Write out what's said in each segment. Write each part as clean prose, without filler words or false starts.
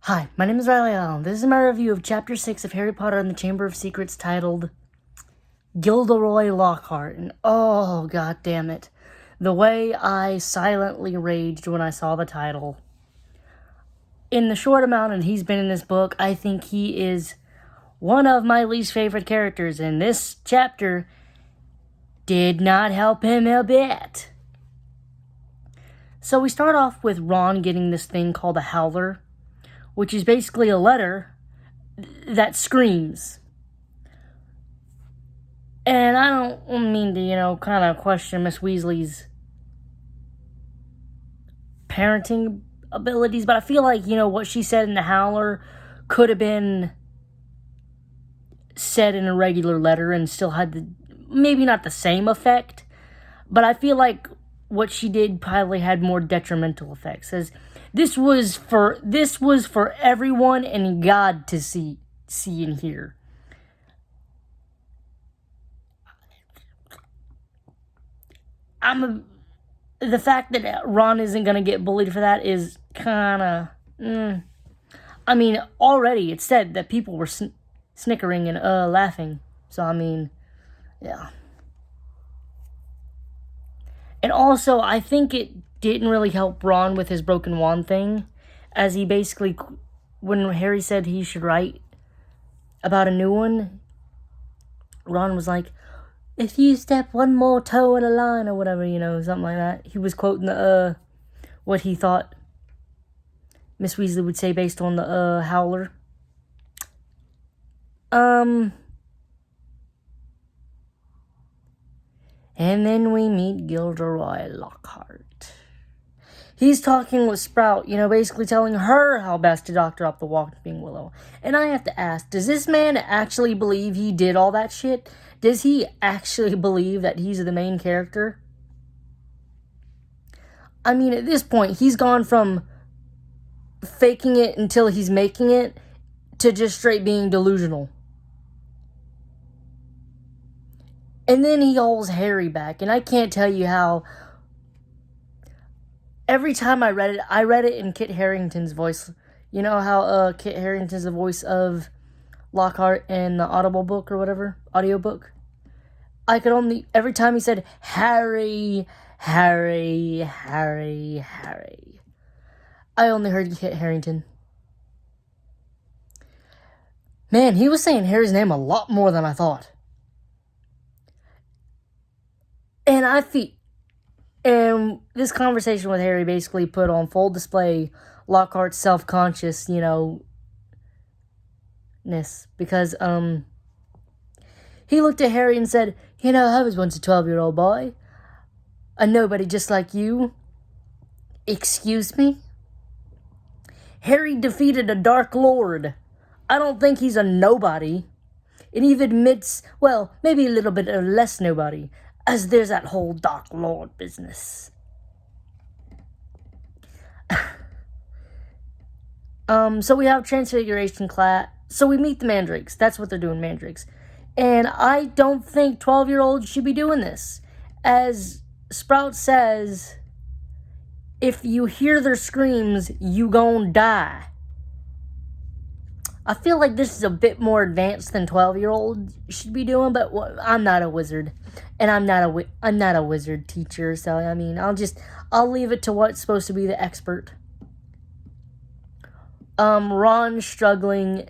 Hi, my name is Riley Allen. This is my review of Chapter 6 of Harry Potter and the Chamber of Secrets titled Gilderoy Lockhart. And oh, god damn it. The way I silently raged when I saw the title. In the short amount that he's been in this book, I think he is one of my least favorite characters, and this chapter did not help him a bit. So we start off with Ron getting this thing called a howler, which is basically a letter that screams. And I don't mean to, kind of question Miss Weasley's parenting abilities, but I feel like, what she said in the howler could have been said in a regular letter and still had maybe not the same effect, but I feel like what she did probably had more detrimental effects. As this was for everyone and God to see and hear. The fact that Ron isn't gonna get bullied for that is kind of. Already it said that people were snickering and laughing. So yeah. And also, I think it didn't really help Ron with his broken wand thing, as he basically, when Harry said he should write about a new one, Ron was like, "If you step one more toe in a line," or whatever, something like that. He was quoting what he thought Miss Weasley would say based on the howler. And then we meet Gilderoy Lockhart. He's talking with Sprout, basically telling her how best to doctor up the Whomping Willow. And I have to ask, does this man actually believe he did all that shit? Does he actually believe that he's the main character? At this point, he's gone from faking it until he's making it to just straight being delusional. And then he holds Harry back, and I can't tell you how. Every time I read it in Kit Harington's voice. You know how Kit Harington's the voice of Lockhart in the Audible book or whatever, audiobook. I could only, every time he said, Harry, Harry, Harry, Harry, I only heard Kit Harington. Man, he was saying Harry's name a lot more than I thought. And this conversation with Harry basically put on full display Lockhart's self-consciousness, because, he looked at Harry and said, I was once a 12-year-old boy. A nobody just like you. Excuse me? Harry defeated a Dark Lord. I don't think he's a nobody. And he admits, well, maybe a little bit of less nobody, as there's that whole Dark Lord business. So we have Transfiguration class. So we meet the Mandrakes. That's what they're doing, Mandrakes. And I don't think 12-year-olds should be doing this. As Sprout says, if you hear their screams, you gon' die. I feel like this is a bit more advanced than 12-year-olds should be doing, but I'm not a wizard. And I'm not a wizard teacher, so I'll leave it to what's supposed to be the expert. Ron's struggling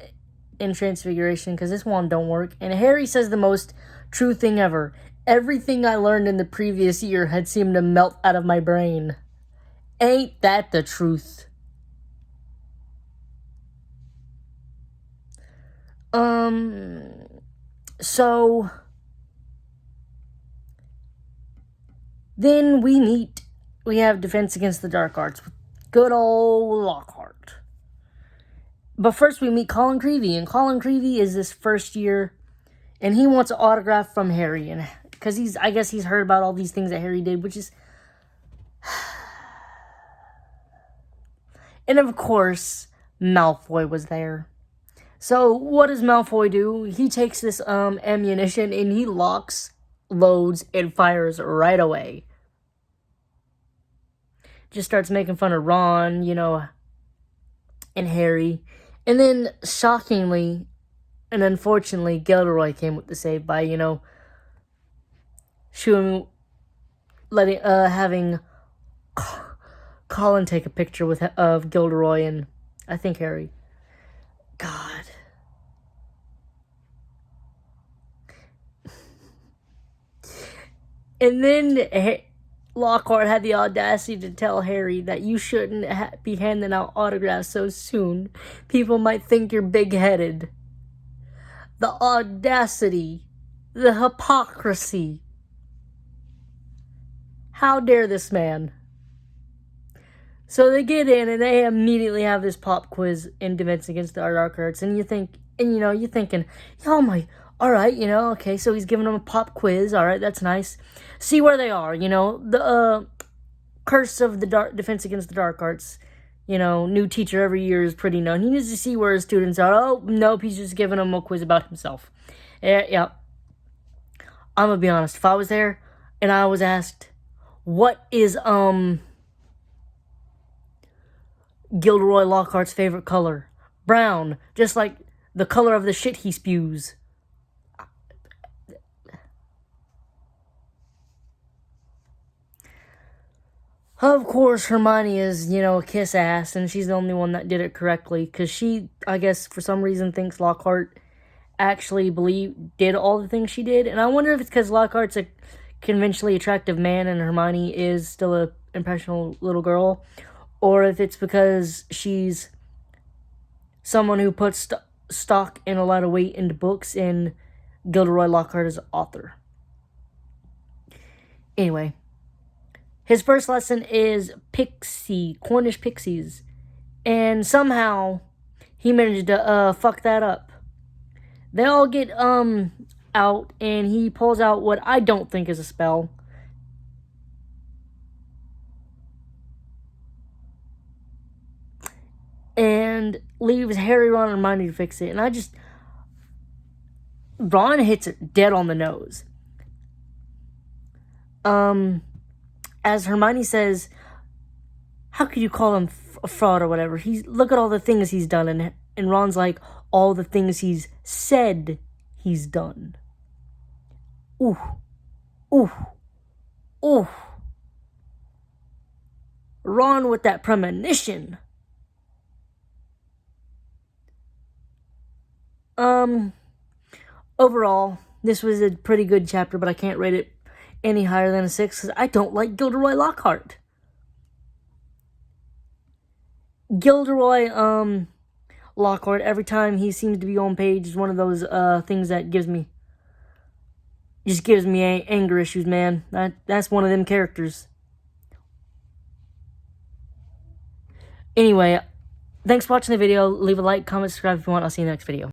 in Transfiguration because this wand don't work, and Harry says the most true thing ever. Everything I learned in the previous year had seemed to melt out of my brain. Ain't that the truth? So then we have Defense Against the Dark Arts with good old Lockhart. But first we meet Colin Creevey, and Colin Creevey is this first year, and he wants an autograph from Harry, and because I guess he's heard about all these things that Harry did, which is, and of course Malfoy was there. So what does Malfoy do? He takes this ammunition and he locks, loads, and fires right away. Just starts making fun of Ron, and Harry. And then, shockingly and unfortunately, Gilderoy came with the save by, shooting, having Colin take a picture of Gilderoy and, I think, Harry. God. And then Lockhart had the audacity to tell Harry that you shouldn't be handing out autographs so soon. People might think you're big-headed. The audacity. The hypocrisy. How dare this man? So they get in and they immediately have this pop quiz in Defense Against the Dark Arts. And you're thinking, oh my, alright, okay, so he's giving them a pop quiz. Alright, that's nice. See where they are, the curse of the Defense Against the Dark Arts. New teacher every year is pretty known. He needs to see where his students are. Oh, nope, he's just giving them a quiz about himself. Yeah. I'm gonna be honest, if I was there and I was asked, what is, Gilderoy Lockhart's favorite color? Brown, just like the color of the shit he spews. Of course, Hermione is, a kiss ass, and she's the only one that did it correctly, because she, I guess, for some reason, thinks Lockhart actually did all the things she did, and I wonder if it's because Lockhart's a conventionally attractive man, and Hermione is still a impressionable little girl, or if it's because she's someone who puts stock and a lot of weight into books, and Gilderoy Lockhart is author. Anyway. His first lesson is Cornish pixies. And somehow, he managed to, fuck that up. They all get, out, and he pulls out what I don't think is a spell. And leaves Harry, Ron, and Hermione to fix it. And Ron hits it dead on the nose. As Hermione says, how could you call him a fraud or whatever? Look at all the things he's done. And Ron's like, all the things he's said he's done. Ooh. Ron with that premonition. Overall, this was a pretty good chapter, but I can't rate it any higher than a 6 because I don't like Gilderoy Lockhart. Gilderoy Lockhart, every time he seems to be on page, is one of those things that gives me anger issues, man. That's one of them characters. Anyway, thanks for watching the video. Leave a like, comment, subscribe if you want. I'll see you in the next video.